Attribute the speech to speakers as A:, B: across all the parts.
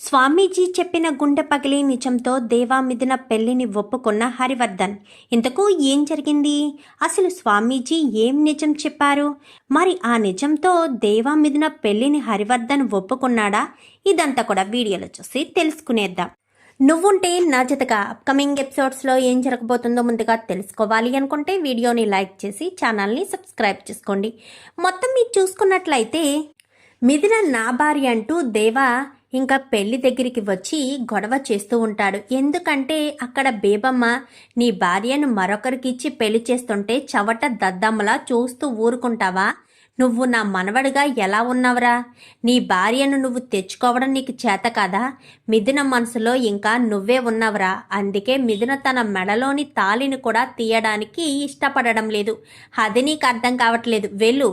A: స్వామీజీ చెప్పిన గుండె పగిలి నిజంతో దేవా మిథున పెళ్లిని ఒప్పుకున్న హరివర్ధన్. ఇంతకు ఏం జరిగింది? అసలు స్వామీజీ ఏం నిజం చెప్పారు? మరి ఆ నిజంతో దేవా మిథున పెళ్లిని హరివర్ధన్ ఒప్పుకున్నాడా? ఇదంతా కూడా వీడియోలో చూసి తెలుసుకునేద్దాం. నువ్వుంటే నా జతగా అప్కమింగ్ ఎపిసోడ్స్లో ఏం జరగబోతుందో ముందుగా తెలుసుకోవాలి అనుకుంటే వీడియోని లైక్ చేసి ఛానల్ని సబ్స్క్రైబ్ చేసుకోండి. మొత్తం మీరు చూసుకున్నట్లయితే మిథున నా భార్య అంటూ దేవా ఇంకా పెళ్లి దగ్గరికి వచ్చి గొడవ చేస్తూ ఉంటాడు. ఎందుకంటే అక్కడ బేబమ్మ నీ భార్యను మరొకరికిచ్చి పెళ్లి చేస్తుంటే చవట దద్దమ్మలా చూస్తూ ఊరుకుంటావా? నువ్వు నా మనవడిగా ఎలా ఉన్నావురా? నీ భార్యను నువ్వు తెచ్చుకోవడం నీకు చేత కాదా? మిథున మనసులో ఇంకా నువ్వే ఉన్నావురా. అందుకే మిథున తన మెడలోని తాళిని కూడా తీయడానికి ఇష్టపడడం లేదు. అది నీకు అర్థం కావట్లేదు. వెళ్ళు.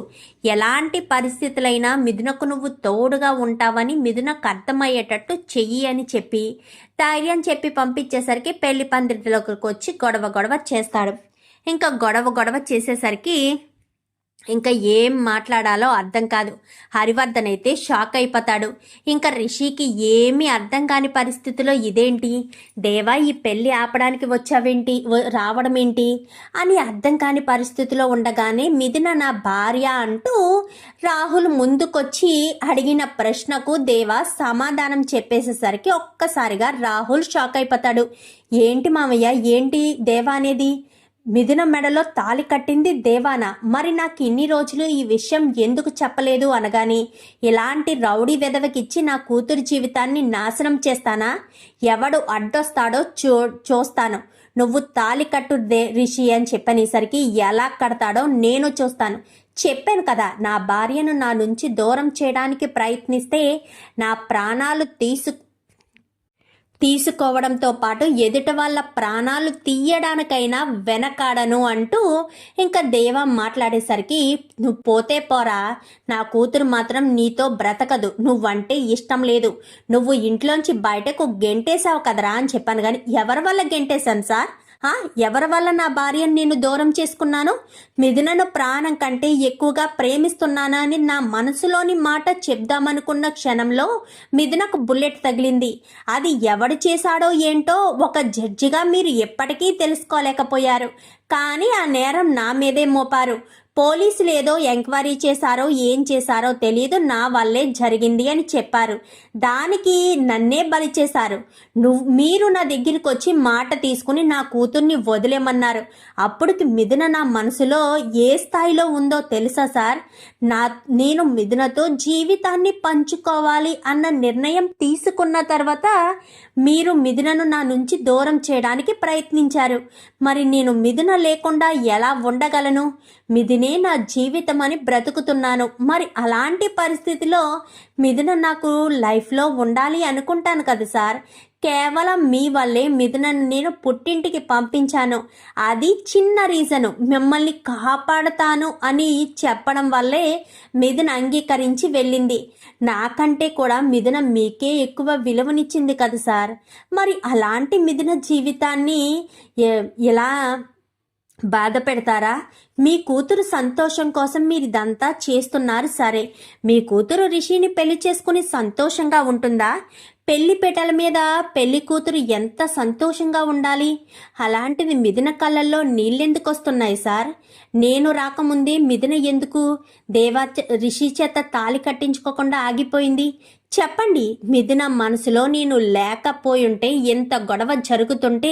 A: ఎలాంటి పరిస్థితులైనా మిథునకు నువ్వు తోడుగా ఉంటావని మిథునకు అర్థమయ్యేటట్టు చెయ్యి అని చెప్పి ధైర్యం చెప్పి పంపించేసరికి పెళ్లి పందిరిలోకి వచ్చి గొడవ చేస్తాడు. ఇంకా గొడవ చేసేసరికి ఇంకా ఏం మాట్లాడాలో అర్థం కాదు. హరివర్ధన్ అయితే షాక్ అయిపోతాడు. ఇంకా రిషికి ఏమీ అర్థం కాని పరిస్థితిలో ఇదేంటి దేవా ఈ పెళ్ళి ఆపడానికి రావడం ఏంటి అని అర్థం కాని పరిస్థితిలో ఉండగానే మిథున నా భార్య అంటూ రాహుల్ ముందుకొచ్చి అడిగిన ప్రశ్నకు దేవా సమాధానం చెప్పేసేసరికి ఒక్కసారిగా రాహుల్ షాక్ అయిపోతాడు. ఏంటి మామయ్య, ఏంటి దేవా అనేది? మిథున మెడలో తాళి కట్టింది దేవానా? మరి నాకు ఇన్ని రోజులు ఈ విషయం ఎందుకు చెప్పలేదు అనగాని ఇలాంటి రౌడీ వెదవకిచ్చి నా కూతురు జీవితాన్ని నాశనం చేస్తానా? ఎవడు అడ్డొస్తాడో చూస్తాను. నువ్వు తాళి కట్టు రిషి అని చెప్పనేసరికి ఎలా కడతాడో నేను చూస్తాను. చెప్పాను కదా, నా భార్యను నా నుంచి దూరం చేయడానికి ప్రయత్నిస్తే నా ప్రాణాలు తీసుకోవడంతో పాటు ఎదుటి వాళ్ళ ప్రాణాలు తీయడానికైనా వెనకాడను అంటూ ఇంకా దేవా మాట్లాడేసరికి నువ్వు పోతే పోరా, నా కూతురు మాత్రం నీతో బ్రతకదు, నువ్వంటే ఇష్టం లేదు, నువ్వు ఇంట్లోంచి బయటకు గెంటేశావు కదరా అని చెప్పాను. కానీ ఎవరి వల్ల గెంటేశాను సార్? ఎవరి వల్ల నా భార్యను నేను దూరం చేసుకున్నాను? మిథునను ప్రాణం కంటే ఎక్కువగా ప్రేమిస్తున్నానా అని నా మనసులోని మాట చెప్దామనుకున్న క్షణంలో మిథునకు బుల్లెట్ తగిలింది. అది ఎవడు చేశాడో ఏంటో ఒక జడ్జిగా మీరు ఎప్పటికీ తెలుసుకోలేకపోయారు. కానీ ఆ నేరం నా మీదే మోపారు. పోలీసులు ఏదో ఎంక్వైరీ చేశారో ఏం చేశారో తెలియదు, నా వల్లే జరిగింది అని చెప్పారు. దానికి నన్నే బలి చేశారు. మీరు నా దగ్గరికి వచ్చి మాట తీసుకుని నా కూతుర్ని వదిలేమన్నారు. అప్పటికి మిథున నా మనసులో ఏ స్థాయిలో ఉందో తెలుసా సార్? నేను మిథునతో జీవితాన్ని పంచుకోవాలి అన్న నిర్ణయం తీసుకున్న తర్వాత మీరు మిథునను నా నుంచి దూరం చేయడానికి ప్రయత్నించారు. మరి నేను మిథున లేకుండా ఎలా ఉండగలను? మిథునే నా జీవితం అని బ్రతుకుతున్నాను. మరి అలాంటి పరిస్థితిలో మిథున నాకు లైఫ్లో ఉండాలి అనుకుంటాను కదా సార్. కేవలం మీ వల్లే మిథునను నేను పుట్టింటికి పంపించాను. అది చిన్న రీజను. మిమ్మల్ని కాపాడుతాను అని చెప్పడం వల్లే మిథున అంగీకరించి వెళ్ళింది. నాకంటే కూడా మిథున మీకే ఎక్కువ విలువనిచ్చింది కదా సార్. మరి అలాంటి మిథున జీవితాన్ని ఎలా బాధ పెడతారా? మీ కూతురు సంతోషం కోసం మీరు ఇదంతా చేస్తున్నారు సరే, మీ కూతురు రిషిని పెళ్లి చేసుకుని సంతోషంగా ఉంటుందా? పెళ్లి పీటల మీద పెళ్లి కూతురు ఎంత సంతోషంగా ఉండాలి? అలాంటిది మిథున కళ్ళల్లో నీళ్ళెందుకు వస్తున్నాయి సార్? నేను రాకముందే మిథున ఎందుకు రిషి చేత తాళి కట్టించుకోకుండా ఆగిపోయింది? చెప్పండి. మిథున మనసులో నేను లేకపోయుంటే ఎంత గొడవ జరుగుతుంటే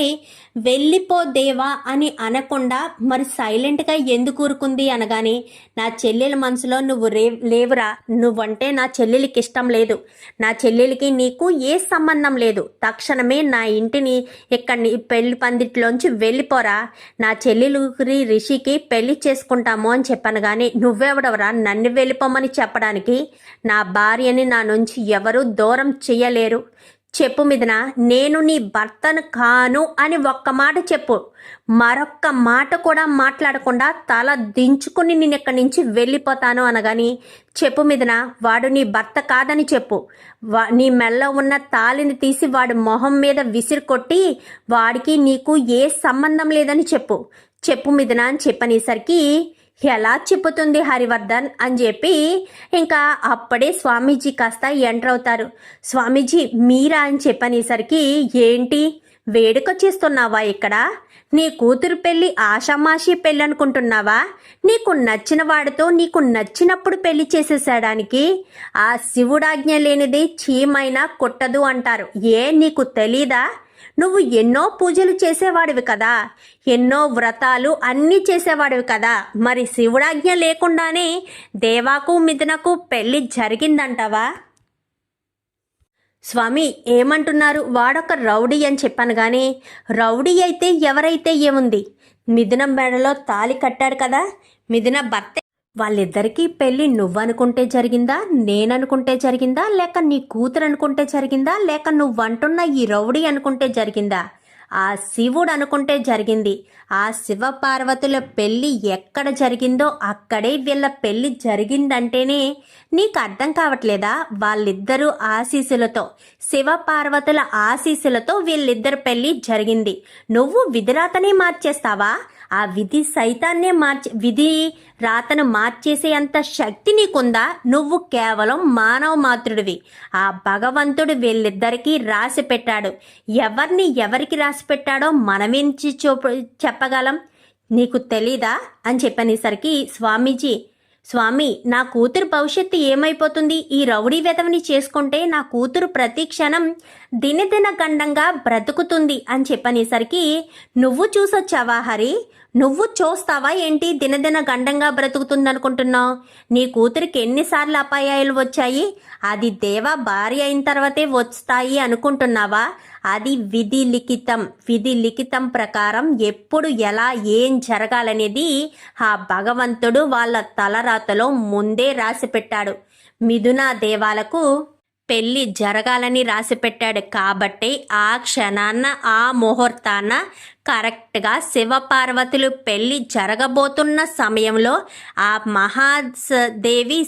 A: వెళ్ళిపో దేవా అని అనకుండా మరి సైలెంట్గా ఎందుకు ఊరుకుంది అనగానే నా చెల్లెల మనసులో నువ్వు లేవురా, నువ్వంటే నా చెల్లెలికి ఇష్టం లేదు, నా చెల్లెలికి నీకు ఏ సంబంధం లేదు, తక్షణమే నా ఇంటిని ఇక్కడిని పెళ్లి పందిట్లోంచి వెళ్ళిపోరా, నా చెల్లెలికి రిషికి పెళ్లి చేసుకుంటాము అని చెప్పాను. కానీ నువ్వెవడవరా నన్ను వెళ్ళిపోమని చెప్పడానికి? నా భార్యని నా నుంచి ఎవరు దూరం చెయ్యలేరు. చెప్పు మిథున, నేను నీ భర్తను కాను అని ఒక్క మాట చెప్పు. మరొక్క మాట కూడా మాట్లాడకుండా తల దించుకుని నేను ఇక్కడి నుంచి వెళ్ళిపోతాను అనగాని చెప్పు మిథున, వాడు నీ భర్త కాదని చెప్పు. నీ మెల్ల ఉన్న తాళిని తీసి వాడి మొహం మీద విసిరి కొట్టి వాడికి నీకు ఏ సంబంధం లేదని చెప్పు మిథున అని చెప్పనేసరికి ఎలా చెప్పుతుంది హరివర్ధన్ అని చెప్పి ఇంకా అప్పుడే స్వామీజీ కాస్త ఎంటర్ అవుతారు. స్వామీజీ మీరా అని చెప్పనేసరికి, ఏంటి వేడుక చేస్తున్నావా ఇక్కడ? నీ కూతురు పెళ్లి ఆషామాషి పెళ్ళి అనుకుంటున్నావా? నీకు నచ్చిన వాడితో నీకు నచ్చినప్పుడు పెళ్లి చేసేసాడానికి ఆ శివుడాజ్ఞ లేనిది చీమైనా కొట్టదు అంటారు. నీకు తెలీదా? నువ్వు ఎన్నో పూజలు చేసేవాడివి కదా, ఎన్నో వ్రతాలు అన్నీ చేసేవాడివి కదా, మరి శివుడాజ్ఞ లేకుండానే దేవాకు మిథునకు పెళ్లి జరిగిందంటావా? స్వామి ఏమంటున్నారు? వాడొక రౌడీ అని చెప్పాను కానీ రౌడీ అయితే ఎవరైతే ఏముంది, మిథున మెడలో తాళి కట్టాడు కదా, మిథున భర్త. వాళ్ళిద్దరికీ పెళ్ళి నువ్వనుకుంటే జరిగిందా, నేననుకుంటే జరిగిందా, లేక నీ కూతురు అనుకుంటే జరిగిందా, లేక నువ్వంటున్న ఈ రౌడీ అనుకుంటే జరిగిందా? ఆ శివుడు అనుకుంటే జరిగింది. ఆ శివ పార్వతుల పెళ్లి ఎక్కడ జరిగిందో అక్కడే వీళ్ళ పెళ్లి జరిగిందంటేనే నీకు అర్థం కావట్లేదా? వాళ్ళిద్దరూ ఆశీస్సులతో, శివ పార్వతుల ఆశీస్సులతో వీళ్ళిద్దరు పెళ్లి జరిగింది. నువ్వు విధిరాతనే మార్చేస్తావా? ఆ విధి సైతాన్నే విధి రాతను మార్చేసే అంత శక్తి నీకుందా? నువ్వు కేవలం మానవ మాత్రుడివి. ఆ భగవంతుడు వీళ్ళిద్దరికీ రాసి పెట్టాడు. ఎవరికి రాసి పెట్టాడో మనమేంచి చెప్పగలం? నీకు తెలీదా అని చెప్పనేసరికి, స్వామి నా కూతురు భవిష్యత్తు ఏమైపోతుంది? ఈ రౌడీ వెధవని చేసుకుంటే నా కూతురు ప్రతి క్షణం దినదిన గండంగా బ్రతుకుతుంది అని చెప్పనేసరికి, నువ్వు చూసొచ్చావా హరి? నువ్వు చూస్తావా ఏంటి దినదిన గండంగా బ్రతుకుతుందనుకుంటున్నావు? నీ కూతురికి ఎన్నిసార్లు అపాయాలు వచ్చాయి? అది దేవ భార్య అయిన తర్వాతే వస్తాయి అనుకుంటున్నావా? అది విధి లిఖితం ప్రకారం ఎప్పుడు ఎలా ఏం జరగాలనేది ఆ భగవంతుడు వాళ్ళ తలరాతలో ముందే రాసి పెట్టాడు. మిథున దేవాలకు పెళ్లి జరగాలని రాసి పెట్టాడు కాబట్టి ఆ క్షణాన్న ఆ ముహూర్తాన కరెక్ట్గా శివపార్వతులు పెళ్లి జరగబోతున్న సమయంలో ఆ మహాదేవి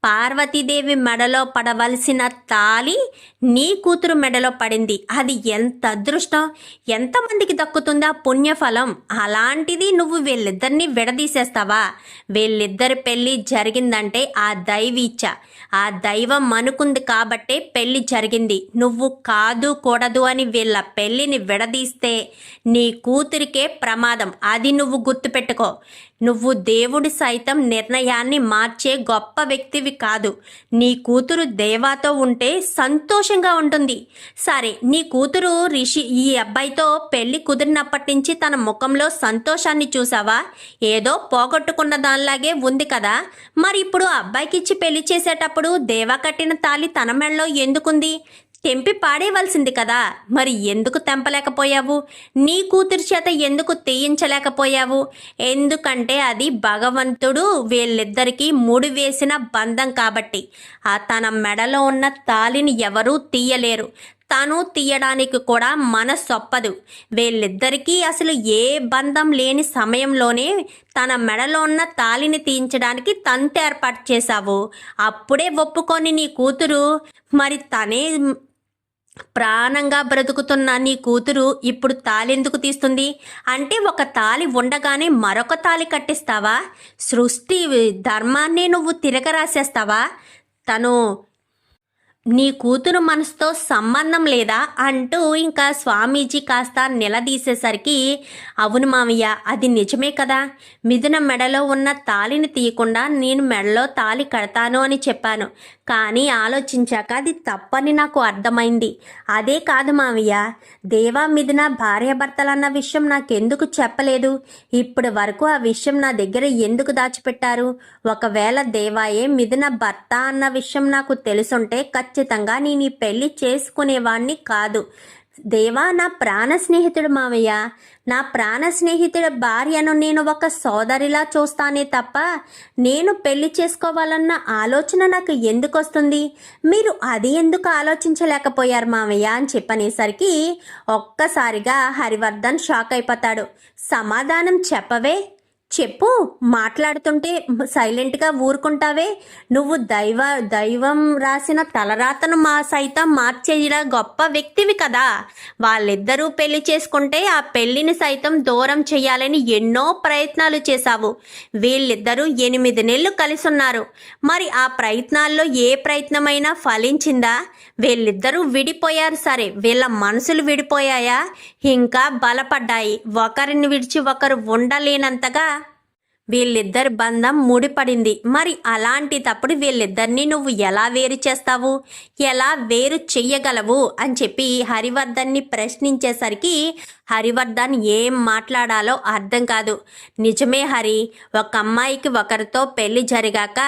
A: పార్వతీదేవి మెడలో పడవలసిన తాళి నీ కూతురు మెడలో పడింది. అది ఎంత అదృష్టం! ఎంతమందికి దక్కుతుందా పుణ్యఫలం? అలాంటిది నువ్వు వీళ్ళిద్దరిని విడదీసేస్తావా? వీళ్ళిద్దరి పెళ్లి జరిగిందంటే ఆ దైవీచ్ఛ, ఆ దైవం అనుకుంది కాబట్టే పెళ్లి జరిగింది. నువ్వు కాదు కూడదు అని వీళ్ళ పెళ్లిని విడదీస్తే నీ కూతురికే ప్రమాదం. అది నువ్వు గుర్తుపెట్టుకో. నువ్వు దేవుడి సైతం నిర్ణయాన్ని మార్చే గొప్ప వ్యక్తివి కాదు. నీ కూతురు దేవాతో ఉంటే సంతోషంగా ఉంటుంది. సరే, నీ కూతురు ఈ అబ్బాయితో పెళ్లి కుదిరినప్పటి నుంచి తన ముఖంలో సంతోషాన్ని చూసావా? ఏదో పోగొట్టుకున్న దానిలాగే ఉంది కదా. మరి ఇప్పుడు అబ్బాయికి ఇచ్చి పెళ్లి చేసేటప్పుడు దేవా కట్టిన తాళి తన మెడలో ఎందుకుంది? తెంపి పాడేయవలసింది కదా. మరి ఎందుకు తెంపలేకపోయావు? నీ కూతురి చేత ఎందుకు తీయించలేకపోయావు? ఎందుకంటే అది భగవంతుడు వీళ్ళిద్దరికీ ముడి వేసిన బంధం కాబట్టి. తన మెడలో ఉన్న తాళిని ఎవరూ తీయలేరు. తను తీయడానికి కూడా మనసొప్పదు. వీళ్ళిద్దరికీ అసలు ఏ బంధం లేని సమయంలోనే తన మెడలో ఉన్న తాళిని తీయించడానికి తంతు ఏర్పాటు చేశావు. అప్పుడే ఒప్పుకొని నీ కూతురు, మరి తనే ప్రాణంగా బ్రతుకుతున్న నీ కూతురు ఇప్పుడు తాళెందుకు తీస్తుంది? అంటే ఒక తాళి ఉండగానే మరొక తాళి కట్టిస్తావా? సృష్టి ధర్మాన్నే నువ్వు తిరగరాసేస్తావా? తను నీ కూతురు మనసుతో సంబంధం లేదా అంటూ ఇంకా స్వామీజీ కాస్త నిలదీసేసరికి, అవును మామయ్య, అది నిజమే కదా. మిథున మెడలో ఉన్న తాళిని తీయకుండా నేను మెడలో తాళి కడతాను అని చెప్పాను. కానీ ఆలోచించాక అది తప్పని నాకు అర్థమైంది. అదే కాదు మామయ్య, దేవా మిథున భార్యాభర్తలన్న విషయం నాకెందుకు చెప్పలేదు? ఇప్పటి వరకు ఆ విషయం నా దగ్గర ఎందుకు దాచిపెట్టారు? ఒకవేళ దేవాయే మిథున భర్త అన్న విషయం నాకు తెలుసుంటే ఖచ్చితంగా నేను ఈ పెళ్లి చేసుకునేవాణ్ణి కాదు. దేవా నా ప్రాణ స్నేహితుడు మామయ్య. నా ప్రాణ స్నేహితుడి భార్యను నేను ఒక సోదరిలా చూస్తానే తప్ప నేను పెళ్లి చేసుకోవాలన్న ఆలోచన నాకు ఎందుకు వస్తుంది? మీరు అది ఎందుకు ఆలోచించలేకపోయారు మామయ్య అని చెప్పనేసరికి ఒక్కసారిగా హరివర్ధన్ షాక్ అయిపోతాడు. సమాధానం చెప్పవే. చెప్పు, మాట్లాడుతుంటే సైలెంట్గా ఊరుకుంటావే? నువ్వు దైవం రాసిన తలరాతను సైతం మార్చేలా గొప్ప వ్యక్తివి కదా. వాళ్ళిద్దరూ పెళ్లి చేసుకుంటే ఆ పెళ్లిని సైతం దూరం చేయాలని ఎన్నో ప్రయత్నాలు చేశావు. వీళ్ళిద్దరూ 8 నెలలు కలిసి ఉన్నారు. మరి ఆ ప్రయత్నాల్లో ఏ ప్రయత్నమైనా ఫలించిందా? వీళ్ళిద్దరూ విడిపోయారు సరే, వీళ్ళ మనసులు విడిపోయాయా? ఇంకా బలపడ్డాయి. ఒకరిని విడిచి ఒకరు ఉండలేనంతగా వీళ్ళిద్దరి బంధం ముడిపడింది. మరి అలాంటిటప్పుడు వీళ్ళిద్దరినీ నువ్వు ఎలా వేరు చేస్తావు? ఎలా వేరు చెయ్యగలవు అని చెప్పి హరివర్ధన్ని ప్రశ్నించేసరికి హరివర్ధన్ ఏం మాట్లాడాలో అర్థం కాదు. నిజమే హరి, ఒక అమ్మాయికి ఒకరితో పెళ్లి జరిగాక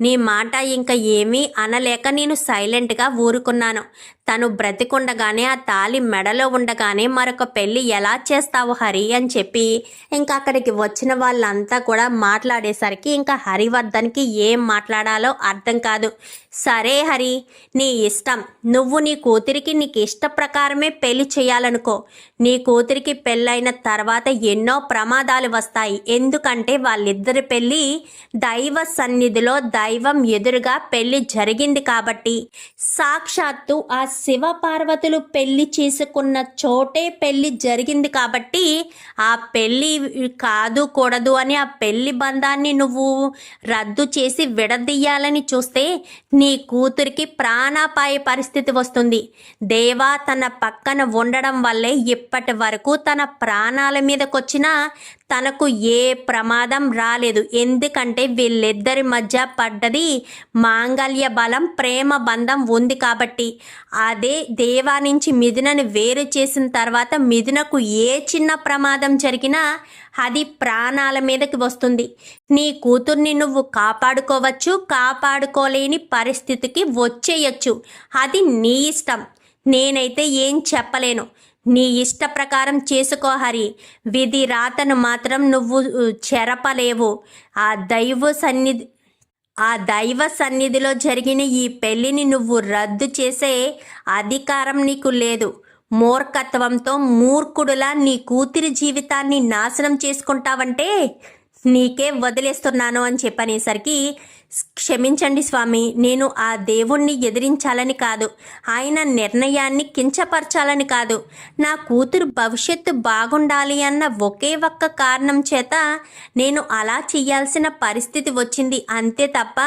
A: నీ మాట ఇంకా ఏమీ అనలేక నేను సైలెంట్గా ఊరుకున్నాను. తను బ్రతికుండగానే ఆ తాళి మెడలో ఉండగానే మరొక పెళ్లి ఎలా చేస్తావు హరి అని చెప్పి ఇంకా అక్కడికి వచ్చిన వాళ్ళంతా కూడా మాట్లాడేసరికి ఇంకా హరివర్ధన్కి ఏం మాట్లాడాలో అర్థం కాదు. సరే హరి, నీ ఇష్టం. నువ్వు నీ కూతురికి నీకు ఇష్ట ప్రకారమే పెళ్లి చేయాలనుకో. నీ కూతురికి పెళ్ళైన తర్వాత ఎన్నో ప్రమాదాలు వస్తాయి. ఎందుకంటే వాళ్ళిద్దరి పెళ్ళి దైవ సన్నిధిలో దైవం ఎదురుగా పెళ్లి జరిగింది కాబట్టి. సాక్షాత్తు ఆ శివ పార్వతులు పెళ్లి చేసుకున్న చోటే పెళ్లి జరిగింది కాబట్టి ఆ పెళ్లి కాదు కూడదు అని ఆ పెళ్లి బంధాన్ని నువ్వు రద్దు చేసి విడదీయాలని చూస్తే నీ కూతురికి ప్రాణాపాయ పరిస్థితి వస్తుంది. దేవా తన పక్కన ఉండడం వల్లే ఇప్పటి వరకు తన ప్రాణాల మీదకొచ్చినా తనకు ఏ ప్రమాదం రాలేదు. ఎందుకంటే వీళ్ళిద్దరి మధ్య పడ్డది మాంగళ్య బలం, ప్రేమ బంధం ఉంది కాబట్టి. అదే దేవా నుంచి మిథునని వేరు చేసిన తర్వాత మిథునకు ఏ చిన్న ప్రమాదం జరిగినా అది ప్రాణాల మీదకి వస్తుంది. నీ కూతుర్ని నువ్వు కాపాడుకోవచ్చు, కాపాడుకోలేని పరిస్థితికి వచ్చేయచ్చు. అది నీ ఇష్టం. నేనైతే ఏం చెప్పలేను. నీ ఇష్ట ప్రకారం చేసుకో హరి. విధి రాతను మాత్రం నువ్వు చెరపలేవు. ఆ దైవ సన్నిధిలో జరిగిన ఈ పెళ్లిని నువ్వు రద్దు చేసే అధికారం నీకు లేదు. మూర్ఖత్వంతో మూర్ఖుడులా నీ కూతురి జీవితాన్ని నాశనం చేసుకుంటావంటే నీకే వదిలేస్తున్నాను అని చెప్పనేసరికి, క్షమించండి స్వామి, నేను ఆ దేవుణ్ణి ఎదిరించాలని కాదు, ఆయన నిర్ణయాన్ని కించపరచాలని కాదు, నా కూతురు భవిష్యత్తు బాగుండాలి అన్న ఒకే ఒక్క కారణం చేత నేను అలా చేయాల్సిన పరిస్థితి వచ్చింది అంతే తప్ప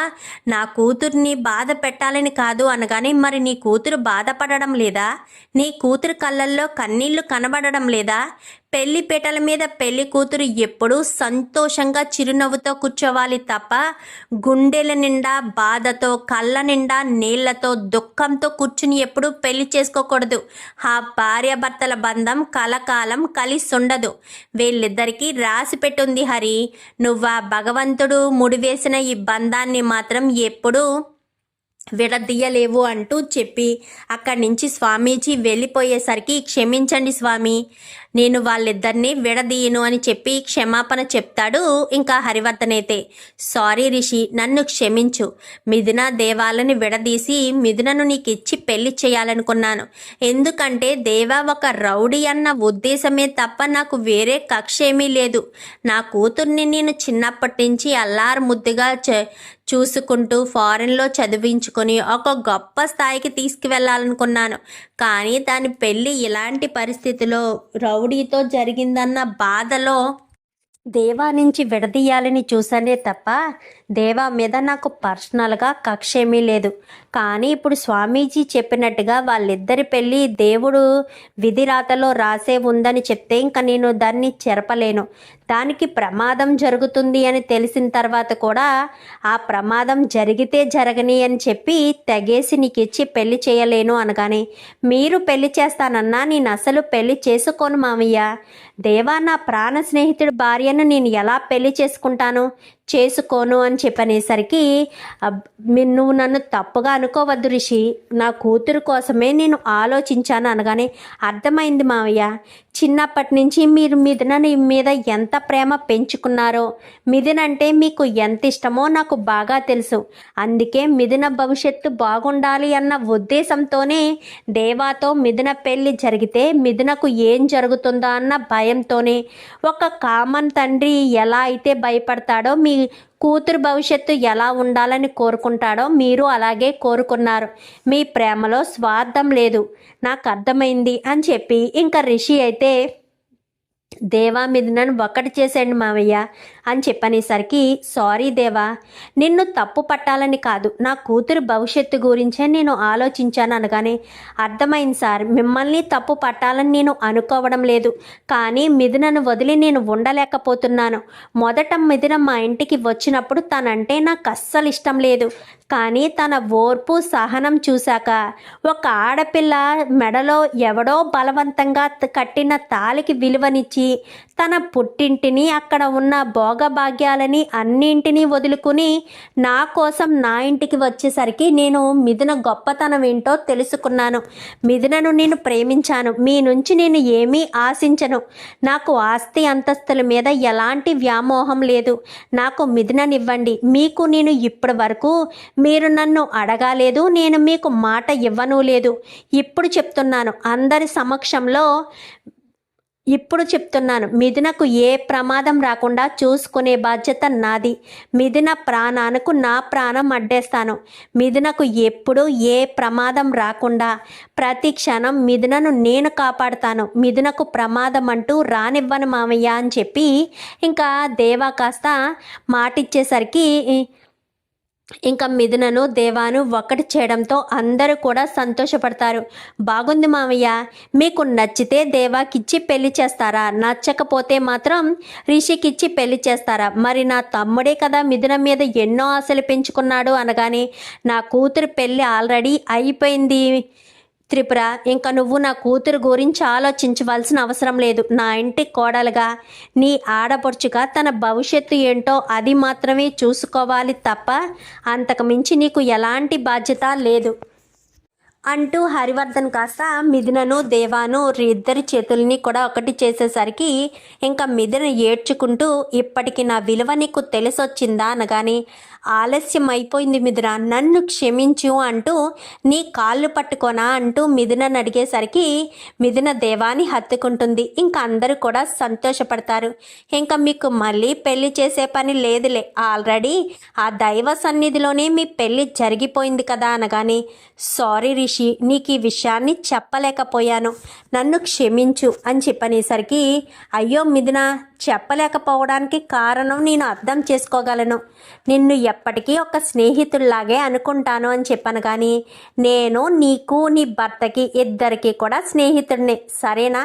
A: నా కూతుర్ని బాధ పెట్టాలని కాదు అనగానే, మరి నీ కూతురు బాధపడడం లేదా? నీ కూతురు కళ్ళల్లో కన్నీళ్లు కనబడడం లేదా? పెళ్లి పీటల మీద పెళ్లి కూతురు ఎప్పుడూ సంతోషంగా చిరునవ్వుతో కూర్చోవాలి తప్ప గుండెల నిండా బాధతో, కళ్ళ నిండా నీళ్లతో, దుఃఖంతో కూర్చుని ఎప్పుడూ పెళ్లి చేసుకోకూడదు. ఆ భార్యాభర్తల బంధం కలకాలం కలిసి ఉండదు. వీళ్ళిద్దరికీ రాసి పెట్టుంది హరి. నువ్వు ఆ భగవంతుడు ముడివేసిన ఈ బంధాన్ని మాత్రం ఎప్పుడూ విడదీయలేవు అంటూ చెప్పి అక్కడి నుంచి స్వామీజీ వెళ్ళిపోయేసరికి, క్షమించండి స్వామి, నేను వాళ్ళిద్దరినీ విడదీయను అని చెప్పి క్షమాపణ చెప్తాడు ఇంకా హరివర్ధన్ అయితే. సారీ రిషి, నన్ను క్షమించు. మిథున దేవాలని విడదీసి మిథునను నీకు ఇచ్చి పెళ్లి చేయాలనుకున్నాను. ఎందుకంటే దేవా ఒక రౌడీ అన్న ఉద్దేశమే తప్ప నాకు వేరే కక్ష ఏమీ లేదు. నా కూతుర్ని నేను చిన్నప్పటి నుంచి అల్లారు ముద్దుగా చూసుకుంటూ ఫారెన్లో చదివించుకొని ఒక గొప్ప స్థాయికి తీసుకువెళ్ళాలనుకున్నాను. కానీ దాని పెళ్ళి ఇలాంటి పరిస్థితిలో రౌడీతో జరిగిందన్న బాధలో దేవా నుంచి విడదీయాలని చూసానే తప్ప దేవా మీద నాకు పర్సనల్గా కక్ష ఏమీ లేదు. కానీ ఇప్పుడు స్వామీజీ చెప్పినట్టుగా వాళ్ళిద్దరి పెళ్ళి దేవుడు విధిరాతలో రాసే ఉందని చెప్తే ఇంకా నేను దాన్ని చెరపలేను. దానికి ప్రమాదం జరుగుతుంది అని తెలిసిన తర్వాత కూడా ఆ ప్రమాదం జరిగితే జరగని అని చెప్పి తెగేసి నీకు ఇచ్చి పెళ్లి చేయలేను అనగానే, మీరు పెళ్లి చేస్తానన్నా నేను అసలు పెళ్లి చేసుకోను మామయ్య. దేవా నా ప్రాణ స్నేహితుడి భార్యను నేను ఎలా పెళ్లి చేసుకుంటాను? చేసుకోను అని చెప్పనేసరికి నువ్వు నన్ను తప్పుగా అనుకోవద్దు రిషి, నా కూతురు కోసమే నేను ఆలోచించాను అనగానే, అర్థమైంది మావయ్య, చిన్నప్పటి నుంచి మీరు మిథున మీద ఎంత ప్రేమ పెంచుకున్నారో, మిథున అంటే మీకు ఎంత ఇష్టమో నాకు బాగా తెలుసు. అందుకే మిథున భవిష్యత్తు బాగుండాలి అన్న ఉద్దేశంతోనే దేవాతో మిథున పెళ్లి జరిగితే మిథునకు ఏం జరుగుతుందో అన్న భయంతోనే, ఒక కామన్ తండ్రి ఎలా అయితే భయపడతాడో మీ కూతురు భవిష్యత్తు ఎలా ఉండాలని కోరుకుంటాడో మీరు అలాగే కోరుకున్నారు. మీ ప్రేమలో స్వార్థం లేదు, నాకు అర్థమైంది అని చెప్పి ఇంకా రిషి అయితే దేవా మీద నన్ను ఒక్కటి చేసేయండి మావయ్య అని చెప్పనేసరికి, సారీ దేవా, నిన్ను తప్పు పట్టాలని కాదు, నా కూతురు భవిష్యత్తు గురించే నేను ఆలోచించాను అనగానే, అర్థమైంది సార్, మిమ్మల్ని తప్పు పట్టాలని నేను అనుకోవడం లేదు, కానీ మిథునను వదిలి నేను ఉండలేకపోతున్నాను. మొదట మిథున మా ఇంటికి వచ్చినప్పుడు తనంటే నాకు అస్సలు ఇష్టం లేదు, కానీ తన ఓర్పు సహనం చూశాక, ఒక ఆడపిల్ల మెడలో ఎవడో బలవంతంగా కట్టిన తాలికి విలువనిచ్చి తన పుట్టింటిని అక్కడ ఉన్న భోగభాగ్యాలని అన్నింటినీ వదులుకుని నా కోసం నా ఇంటికి వచ్చేసరికి నేను మిథున గొప్పతనం ఏంటో తెలుసుకున్నాను. మిథునను నేను ప్రేమించాను, మీ నుంచి నేను ఏమీ ఆశించను, నాకు ఆస్తి అంతస్తుల మీద ఎలాంటి వ్యామోహం లేదు, నాకు మిథుననివ్వండి. మీకు నేను ఇప్పటి వరకు మీరు నన్ను అడగాలేదు, నేను మీకు మాట ఇవ్వను లేదు. ఇప్పుడు చెప్తున్నాను, మిథునకు ఏ ప్రమాదం రాకుండా చూసుకునే బాధ్యత నాది. మిథున ప్రాణానికి నా ప్రాణం అడ్డేస్తాను. మిథునకు ఎప్పుడు ఏ ప్రమాదం రాకుండా ప్రతి క్షణం మిథునను నేను కాపాడుతాను. మిథునకు ప్రమాదం అంటూ రానివ్వను మామయ్య అని చెప్పి ఇంకా దేవా కాస్త మాటిచ్చేసరికి ఇంకా మిథునను దేవాను ఒక్కటి చేయడంతో అందరూ కూడా సంతోషపడతారు. బాగుంది మామయ్య, మీకు నచ్చితే దేవాకిచ్చి పెళ్లి చేస్తారా, నచ్చకపోతే మాత్రం రిషికిచ్చి పెళ్లి చేస్తారా? మరి నా తమ్ముడే కదా మిథున మీద ఎన్నో ఆశలు పెంచుకున్నాడు అనగానే, నా కూతురు పెళ్ళి ఆల్రెడీ అయిపోయింది త్రిపుర, ఇంకా నువ్వు నా కూతురు గురించి ఆలోచించవలసిన అవసరం లేదు. నా ఇంటి కోడలుగా, నీ ఆడపడుచుగా తన భవిష్యత్తు ఏంటో అది మాత్రమే చూసుకోవాలి తప్ప అంతకు మించి నీకు ఎలాంటి బాధ్యత లేదు అంటూ హరివర్ధన్ కాస్త మిథునను దేవాను ఇద్దరి చేతుల్ని కూడా ఒకటి చేసేసరికి ఇంకా మిథున ఏడ్చుకుంటూ, ఇప్పటికి నా విలువ నీకు తెలిసొచ్చిందా అనగానే, ఆలస్యం అయిపోయింది మిథున, నన్ను క్షమించు అంటూ నీ కాళ్ళు పట్టుకోనా అంటూ మిథునని అడిగేసరికి మిథున దేవాని హత్తుకుంటుంది. ఇంకా అందరూ కూడా సంతోషపడతారు. ఇంకా మీకు మళ్ళీ పెళ్లి చేసే పని లేదులే, ఆల్రెడీ ఆ దైవ సన్నిధిలోనే మీ పెళ్లి జరిగిపోయింది కదా అనగానే, సారీ రిషి, నీకు ఈ విషయాన్ని చెప్పలేకపోయాను, నన్ను క్షమించు అని చెప్పనేసరికి, అయ్యో మిథున, చెప్పలేకపోవడానికి కారణం నేను అర్థం చేసుకోగలను, నిన్ను ఎప్పటికీ ఒక స్నేహితుల్లాగే అనుకుంటాను అని చెప్పాను, కానీ నేను నీకు నీ భర్తకి ఇద్దరికి కూడా స్నేహితుడిని, సరేనా?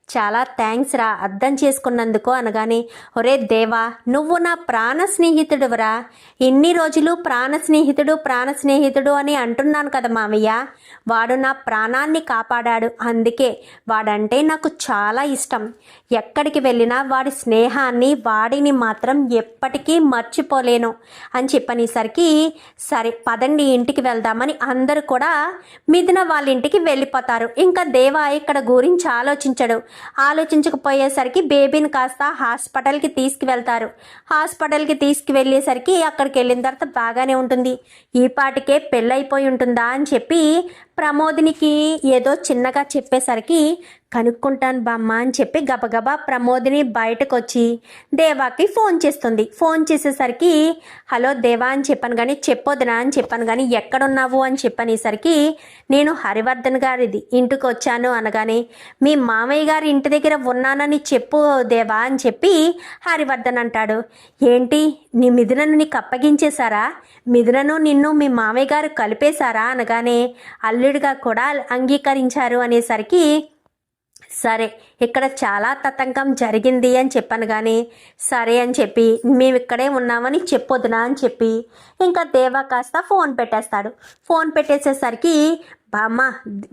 A: చాలా థ్యాంక్స్ రా అర్థం చేసుకున్నందుకు అనగానే, ఒరే దేవా, నువ్వు నా ప్రాణ స్నేహితుడువరా, ఇన్ని రోజులు ప్రాణ స్నేహితుడు అని అంటున్నాను కదా మామయ్య, వాడు నా ప్రాణాన్ని కాపాడాడు, అందుకే వాడంటే నాకు చాలా ఇష్టం. ఎక్కడికి వెళ్ళినా వాడి స్నేహాన్ని, వాడిని మాత్రం ఎప్పటికీ మర్చిపోలేను అని చెప్పనేసరికి, సరే పదండి ఇంటికి వెళ్దామని అందరూ కూడా మిథున వాళ్ళ ఇంటికి వెళ్ళిపోతారు. ఇంకా దేవా ఇక్కడ గురించి ఆలోచించకపోయేసరికి బేబీని కాస్త హాస్పిటల్కి తీసుకువెళ్తారు. హాస్పిటల్కి తీసుకువెళ్ళేసరికి అక్కడికి వెళ్ళిన తర్వాత బాగానే ఉంటుంది. ఈ పాటికే పెళ్ళైపోయి ఉంటుందా అని చెప్పి ప్రమోదినికి ఏదో చిన్నగా చెప్పేసరికి, కనుక్కుంటాను బామ్మ అని చెప్పి గబగబా ప్రమోదిని బయటకు వచ్చి దేవాకి ఫోన్ చేస్తుంది. ఫోన్ చేసేసరికి, హలో దేవా అని చెప్పాను కానీ, చెప్పొద్దునా అని చెప్పాను కానీ, ఎక్కడున్నావు అని చెప్పనేసరికి, నేను హరివర్ధన్ గారిది ఇంటికి వచ్చాను అనగానే, మీ మామయ్య గారి ఇంటి దగ్గర ఉన్నానని చెప్పు దేవా అని చెప్పి హరివర్ధన్ అంటాడు. ఏంటి, నీ మిథునను నీకు అప్పగించేశారా? మిథునను నిన్ను మీ మామయ్య గారు కలిపేశారా అనగానే, అల్లుడిగా కూడా అంగీకరించారు అనేసరికి, సరే ఇక్కడ చాలా తతంగం జరిగింది అని చెప్పాను కానీ, సరే అని చెప్పి మేము ఇక్కడే ఉన్నామని చెప్పొద్దునా అని చెప్పి ఇంకా దేవా కాస్త ఫోన్ పెట్టేస్తాడు. ఫోన్ పెట్టేసేసరికి బామ్మ,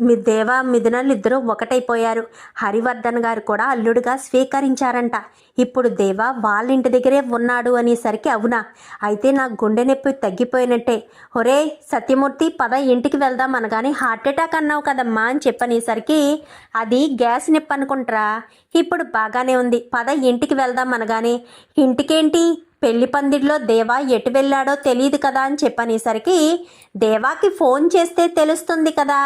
A: మీ దేవ మిథునాలు ఇద్దరు ఒకటైపోయారు. హరివర్ధన్ గారు కూడా అల్లుడుగా స్వీకరించారంట. ఇప్పుడు దేవ వాళ్ళ ఇంటి దగ్గరే ఉన్నాడు అనేసరికి అవునా, అయితే నా గుండె నొప్పి తగ్గిపోయినట్టే. ఒరే సత్యమూర్తి, పద ఇంటికి వెళ్దాం అనగానే హార్ట్ అటాక్ అన్నావు కదమ్మా అని చెప్పనేసరికి అది గ్యాస్ నొప్పి అనుకుంటారా, ఇప్పుడు బాగానే ఉంది, పద ఇంటికి వెళ్దాం అనగానే ఇంటికేంటి, పెళ్లి పందిడిలో దేవా ఎటు వెళ్ళాడో తెలియదు కదా అని చెప్పనేసరికి దేవాకి ఫోన్ చేస్తే తెలుస్తుంది కదా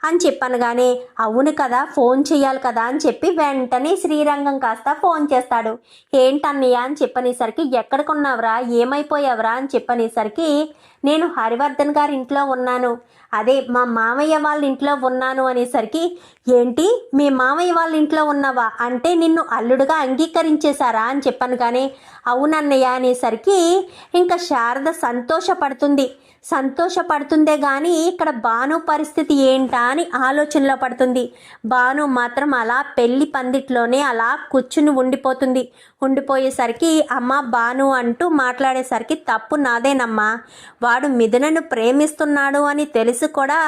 A: అని చెప్పనగానే అవును కదా, ఫోన్ చేయాలి కదా అని చెప్పి వెంటనే శ్రీరంగం కాస్త ఫోన్ చేస్తాడు. ఏంటన్నయ్య అని చెప్పనేసరికి ఎక్కడికున్నావురా, ఏమైపోయావురా అని చెప్పనేసరికి నేను హరివర్ధన్ గారి ఇంట్లో ఉన్నాను, అదే మా మామయ్య వాళ్ళ ఇంట్లో ఉన్నాను అనేసరికి ఏంటి మీ మామయ్య వాళ్ళ ఇంట్లో ఉన్నావా, అంటే నిన్ను అల్లుడుగా అంగీకరించేశారా అని చెప్పాను. కానీ అవునన్నయ్య అనేసరికి ఇంకా శారద సంతోషపడుతుందే కానీ ఇక్కడ భాను పరిస్థితి ఏంటా అని ఆలోచనలో పడుతుంది. భాను మాత్రం అలా పెళ్లి పందిట్లోనే అలా కూర్చుని ఉండిపోయేసరికి అమ్మ భాను అంటూ మాట్లాడేసరికి తప్పు నాదేనమ్మా, వాడు మిథునను ప్రేమిస్తున్నాడు అని తెలిసి కూడా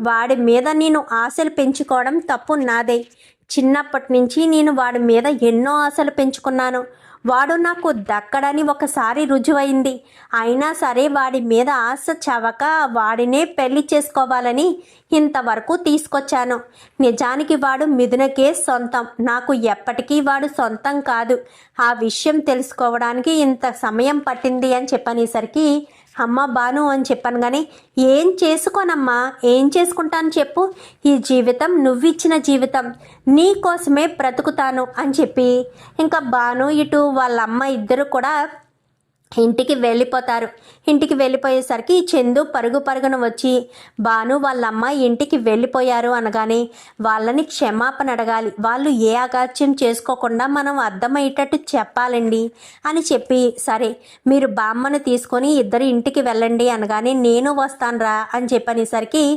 A: వాడి మీద నేను ఆశలు పెంచుకోవడం తప్పు నాదే. చిన్నప్పటి నుంచి నేను వాడి మీద ఎన్నో ఆశలు పెంచుకున్నాను, వాడు నాకు దక్కడని ఒకసారి రుజువైంది. అయినా సరే వాడి మీద ఆశ చవక వాడినే పెళ్లి చేసుకోవాలని ఇంతవరకు తీసుకొచ్చాను. నిజానికి వాడు మిథునకే సొంతం, నాకు ఎప్పటికీ వాడు సొంతం కాదు. ఆ విషయం తెలుసుకోవడానికి ఇంత సమయం పట్టింది అని చెప్పనేసరికి అమ్మ భాను అని చెప్పాను. కానీ ఏం చేసుకోనమ్మా, ఏం చేసుకుంటాను చెప్పు, ఈ జీవితం నువ్విచ్చిన జీవితం, నీ కోసమే బ్రతుకుతాను అని చెప్పి ఇంకా భాను ఇటు వాళ్ళ అమ్మ ఇద్దరు కూడా ఇంటికి వెళ్ళిపోతారు. ఇంటికి వెళ్ళిపోయేసరికి చందు పరుగున వచ్చి భాను వాళ్ళమ్మ ఇంటికి వెళ్ళిపోయారు అనగానే వాళ్ళని క్షమాపణ అడగాలి, వాళ్ళు ఏ అగాత్యం చేసుకోకుండా మనం అర్థమయ్యేటట్టు చెప్పాలండి అని చెప్పి సరే మీరు బామ్మను తీసుకొని ఇద్దరు ఇంటికి వెళ్ళండి అనగానే నేను వస్తానురా అని చెప్పనేసరికి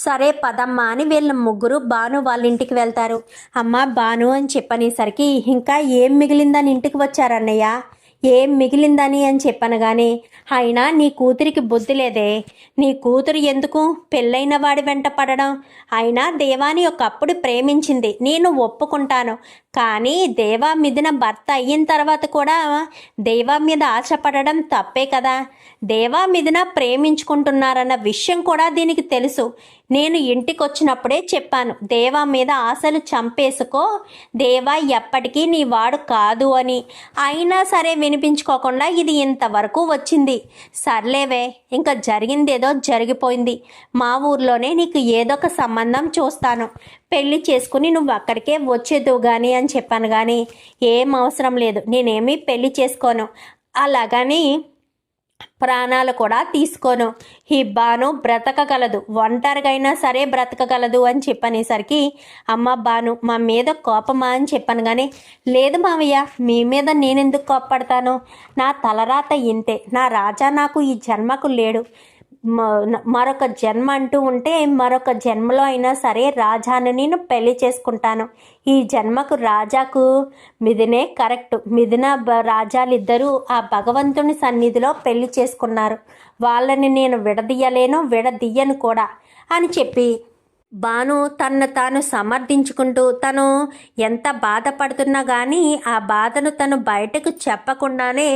A: సరే పదమ్మా అని వీళ్ళ ముగ్గురు భాను వాళ్ళ ఇంటికి వెళ్తారు. అమ్మ భాను అని చెప్పనేసరికి ఇంకా ఏం మిగిలిందని ఇంటికి వచ్చారన్నయ్య, ఏం మిగిలిందని అని చెప్పనగానే అయినా నీ కూతురికి బుద్ధి లేదే, నీ కూతురు ఎందుకు పెళ్ళైన వాడి వెంట పడడం, అయినా దేవాని ఒకప్పుడు ప్రేమించింది, నేను ఒప్పుకుంటాను. కానీ దేవా మిథున భర్త అయిన తర్వాత కూడా దేవా మీద ఆశపడడం తప్పే కదా. దేవా మిథున ప్రేమించుకుంటున్నారన్న విషయం కూడా దీనికి తెలుసు. నేను ఇంటికి వచ్చినప్పుడే చెప్పాను, దేవా మీద ఆశలు చంపేసుకో, దేవా ఎప్పటికీ నీ వాడు కాదు అని. అయినా సరే వినిపించుకోకుండా ఇది ఇంతవరకు వచ్చింది. సర్లేవే, ఇంకా జరిగిందేదో జరిగిపోయింది. మా ఊర్లోనే నీకు ఏదో ఒక సంబంధం చూస్తాను, పెళ్లి చేసుకుని నువ్వు అక్కడికే వచ్చేదు కానీ అని చెప్పాను. కానీ ఏం అవసరం లేదు, నేనేమీ పెళ్లి చేసుకోను, అలాగని ప్రాణాలు కూడా తీసుకోను. ఈ భాను బ్రతకగలదు, ఒంటరిగైనా సరే బ్రతకగలదు అని చెప్పనేసరికి అమ్మ భాను మా మీద కోపమా అని చెప్పాను. కానీ లేదు మావయ్య, మీ మీద నేనెందుకు కోపపడతాను, నా తలరాత ఇంతే, నా రాజా నాకు ఈ జన్మకు లేడు, మరొక జన్మ అంటూ ఉంటే మరొక జన్మలో అయినా సరే రాజాను నేను పెళ్లి చేసుకుంటాను. ఈ జన్మకు రాజాకు మిథునే కరెక్ట్. మిథున రాజాలిద్దరూ ఆ భగవంతుని సన్నిధిలో పెళ్లి చేసుకున్నారు, వాళ్ళని నేను విడదీయను కూడా అని చెప్పి భాను తన్ను తాను సమర్థించుకుంటూ తను ఎంత బాధపడుతున్నా కానీ ఆ బాధను తను బయటకు చెప్పకుండానే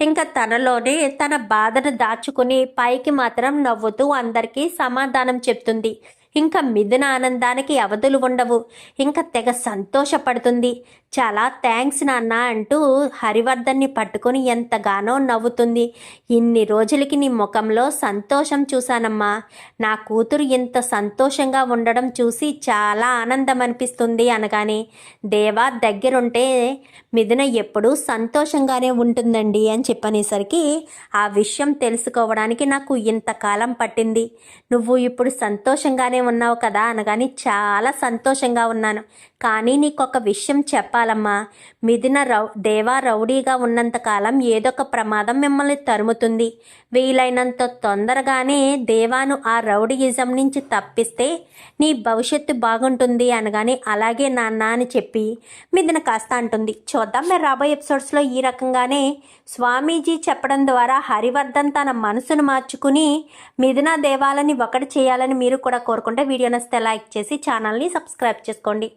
A: ఇంకా తనలోనే తన బాధను దాచుకుని పైకి మాత్రం నవ్వుతూ అందరికీ సమాధానం చెప్తుంది. ఇంకా మిథున ఆనందానికి అవధులు ఉండవు, ఇంకా తెగ సంతోషపడుతుంది. చాలా థ్యాంక్స్ నాన్న అంటూ హరివర్ధన్ని పట్టుకొని ఎంతగానో నవ్వుతుంది. ఇన్ని రోజులకి నీ ముఖంలో సంతోషం చూశానమ్మా, నా కూతురు ఇంత సంతోషంగా ఉండడం చూసి చాలా ఆనందం అనిపిస్తుంది అనగానే దేవా దగ్గరుంటే మిథున ఎప్పుడూ సంతోషంగానే ఉంటుందండి అని చెప్పనేసరికి ఆ విషయం తెలుసుకోవడానికి నాకు ఇంతకాలం పట్టింది, నువ్వు ఇప్పుడు సంతోషంగానే ఉన్నావు కదా అనగాని చాలా సంతోషంగా ఉన్నాను. కానీ నీకొక విషయం చెప్పాలమ్మా, మిథున దేవా రౌడీగా ఉన్నంతకాలం ఏదొక ప్రమాదం మిమ్మల్ని తరుముతుంది. వీలైనంత తొందరగానే దేవాను ఆ రౌడీయిజం నుంచి తప్పిస్తే నీ భవిష్యత్తు బాగుంటుంది అనగానే అలాగే నాన్న అని చెప్పి మిథున కాస్త అంటుంది. చూద్దాం మీరు రాబోయే ఎపిసోడ్స్లో ఈ రకంగానే స్వామీజీ చెప్పడం ద్వారా హరివర్ధన్ తన మనసును మార్చుకుని మిథున దేవాలని ఒకటి చేయాలని మీరు కూడా కోరుకుంటున్నారు. వీడియో నచ్చితే లైక్ చేసి ఛానల్ని సబ్స్క్రైబ్ చేసుకోండి.